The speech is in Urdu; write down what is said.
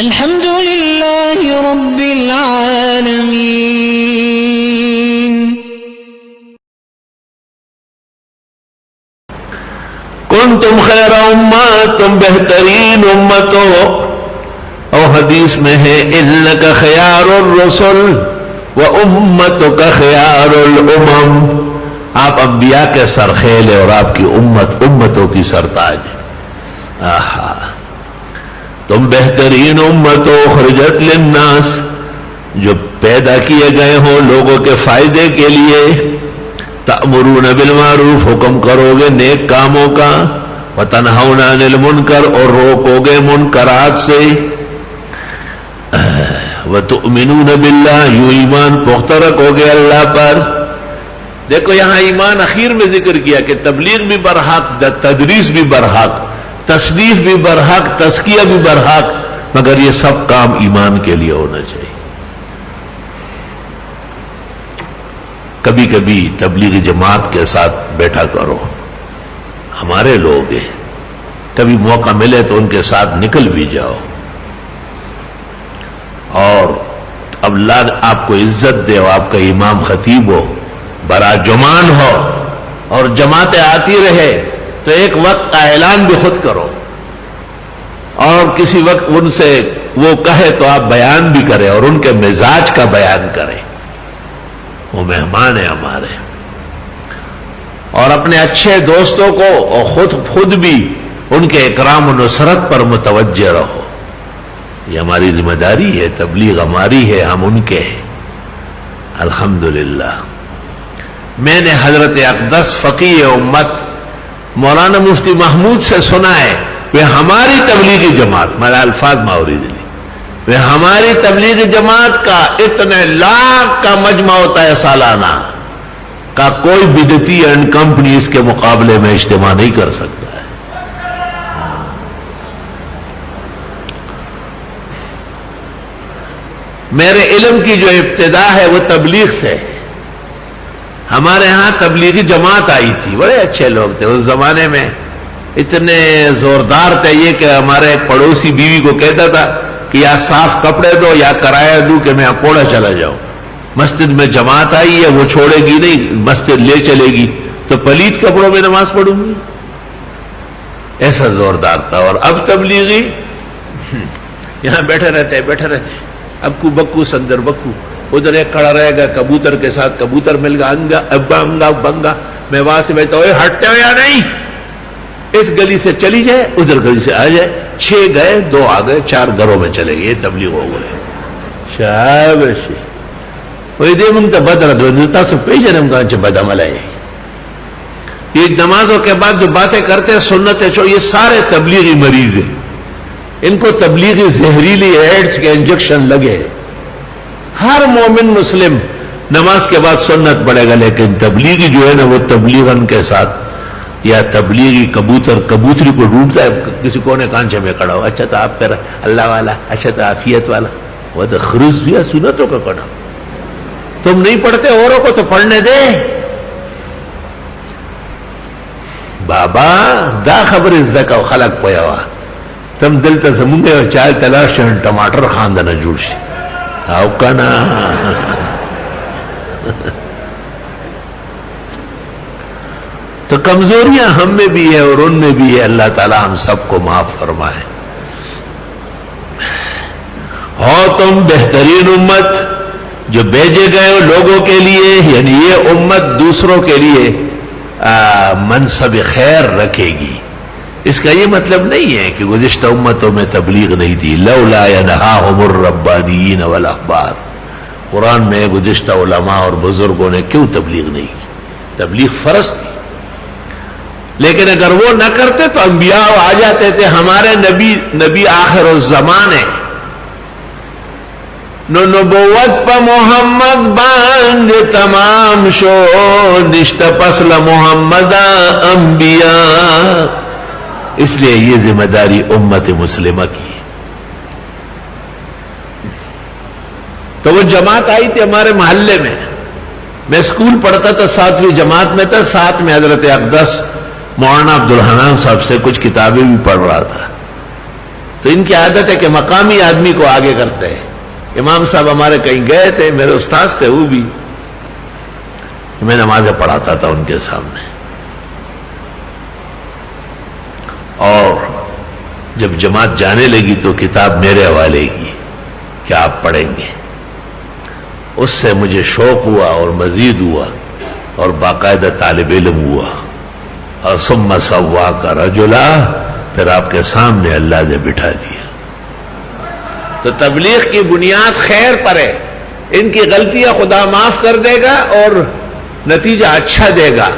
الحمد لله رب العالمين. کنتم خیر امت، تم بہترین امت ہو. اور حدیث میں ہے انک خیار الرسل و امتک خیار الامم. آپ انبیاء کے سرخیل ہیں اور آپ کی امت امتوں کی سرتاج ہے. آہا، تم بہترین امت ہو اخرجت للناس، جو پیدا کیے گئے ہو لوگوں کے فائدے کے لیے. تأمرون بالمعروف، حکم کرو گے نیک کاموں کا. وتنہون عن المنکر، اور روکو گے منکرات سے. وتؤمنون باللہ، یوں ایمان پختہ رکھو گے اللہ پر. دیکھو یہاں ایمان اخیر میں ذکر کیا کہ تبلیغ بھی برحق، تدریس بھی برحق، تصنیف بھی برحق، تزکیہ بھی برحق، مگر یہ سب کام ایمان کے لیے ہونا چاہیے. کبھی کبھی تبلیغی جماعت کے ساتھ بیٹھا کرو، ہمارے لوگ ہیں، کبھی موقع ملے تو ان کے ساتھ نکل بھی جاؤ. اور اب اللہ آپ کو عزت دے اور آپ کا امام خطیب ہو، برا جمان ہو، اور جماعتیں آتی رہے تو ایک وقت کا اعلان بھی خود کرو، اور کسی وقت ان سے وہ کہے تو آپ بیان بھی کریں اور ان کے مزاج کا بیان کریں. وہ مہمان ہیں ہمارے. اور اپنے اچھے دوستوں کو اور خود بھی ان کے اکرام و نصرت پر متوجہ رہو. یہ ہماری ذمہ داری ہے، تبلیغ ہماری ہے، ہم ان کے ہیں. الحمدللہ. میں نے حضرت اقدس فقیہ امت مولانا مفتی محمود سے سنا ہے، وہ ہماری تبلیغی جماعت، میرا الفاظ ماورد لی، وہ ہماری تبلیغی جماعت کا اتنے لاکھ کا مجمع ہوتا ہے سالانہ کا، کوئی بدعتی اینڈ کمپنی اس کے مقابلے میں اجتماع نہیں کر سکتا ہے. میرے علم کی جو ابتدا ہے وہ تبلیغ سے. ہمارے ہاں تبلیغی جماعت آئی تھی، بڑے اچھے لوگ تھے اس زمانے میں، اتنے زوردار تھے یہ کہ ہمارے ایک پڑوسی بیوی کو کہتا تھا کہ یا صاف کپڑے دو یا کرایہ دوں کہ میں اکوڑا چلا جاؤں. مسجد میں جماعت آئی ہے، وہ چھوڑے گی نہیں، مسجد لے چلے گی تو پلیت کپڑوں میں نماز پڑھوں گی. ایسا زوردار تھا. اور اب تبلیغی یہاں بیٹھے رہتے ابکو بکو سندر بکو، ادھر ایک کھڑا رہے گا کبوتر کے ساتھ، کبوتر مل گا انگا ابا انگا بنگا، میں وہاں سے بیٹھتا ہوں ہٹتے ہو یا نہیں، اس گلی سے چلی جائے ادھر گلی سے آ جائے. 6 گئے 2 آ گئے 4 گھروں میں چلے گئے. یہ تبلیغ ہو گئے. شاباش. وہی دے منگ تو بدر دو سو پیجن ہم کہاں بد عمل ہے. یہ نمازوں کے بعد جو باتیں کرتے ہیں سنتیں چھوڑ، یہ سارے تبلیغی مریض ہیں. ان کو تبلیغی زہریلی ایڈز کے انجیکشن لگے. ہر مومن مسلم نماز کے بعد سنت پڑے گا، لیکن تبلیغی جو ہے نا وہ تبلیغن کے ساتھ، یا تبلیغی کبوتری کو ڈھونڈتا ہے کسی کونے کانچے میں کھڑا ہو، اچھا تو آپ پر اللہ والا، اچھا تو عافیت والا، وہ تو خروج دیا سنتوں کا کڑا. تم نہیں پڑھتے اوروں کو تو پڑھنے دے. بابا دا خبر از دا کا خلق پویا ہوا، تم دل تا زمونگے اور چائے تلاش ٹماٹر خاندنا جوڑ شی آو کنا. تو کمزوریاں ہم میں بھی ہے اور ان میں بھی ہے. اللہ تعالی ہم سب کو معاف فرمائے. ہو تم بہترین امت جو بھیجے گئے ہو لوگوں کے لیے، یعنی یہ امت دوسروں کے لیے منصب خیر رکھے گی. اس کا یہ مطلب نہیں ہے کہ گزشتہ امتوں میں تبلیغ نہیں تھی. لولا ینہاہم الربانیین والاحبار، قرآن میں گزشتہ علماء اور بزرگوں نے کیوں تبلیغ نہیں کی؟ تبلیغ فرض تھی. لیکن اگر وہ نہ کرتے تو انبیاء آ جاتے تھے. ہمارے نبی آخر الزمان ہے، نبوت پا محمد باند تمام شو، نشت پسل محمد انبیاء. اس لیے یہ ذمہ داری امت مسلمہ کی ہے. تو وہ جماعت آئی تھی ہمارے محلے میں، میں اسکول پڑھتا تھا 7ویں جماعت میں تھا. ساتھ میں حضرت اقدس مولانا عبدالحنان صاحب سے کچھ کتابیں بھی پڑھ رہا تھا. تو تو ان کی عادت ہے کہ مقامی آدمی کو آگے کرتے ہیں. امام صاحب ہمارے کہیں گئے تھے، میرے استاد تھے وہ بھی، میں نمازیں پڑھاتا تھا ان کے سامنے، اور جب جماعت جانے لگی تو کتاب میرے حوالے کی کہ آپ پڑھیں گے. اس سے مجھے شوق ہوا اور مزید ہوا اور باقاعدہ طالب علم ہوا. اور ثم سواک رجلا، پھر آپ کے سامنے اللہ نے بٹھا دیا. تو تبلیغ کی بنیاد خیر پر ہے. ان کی غلطیاں خدا معاف کر دے گا اور نتیجہ اچھا دے گا.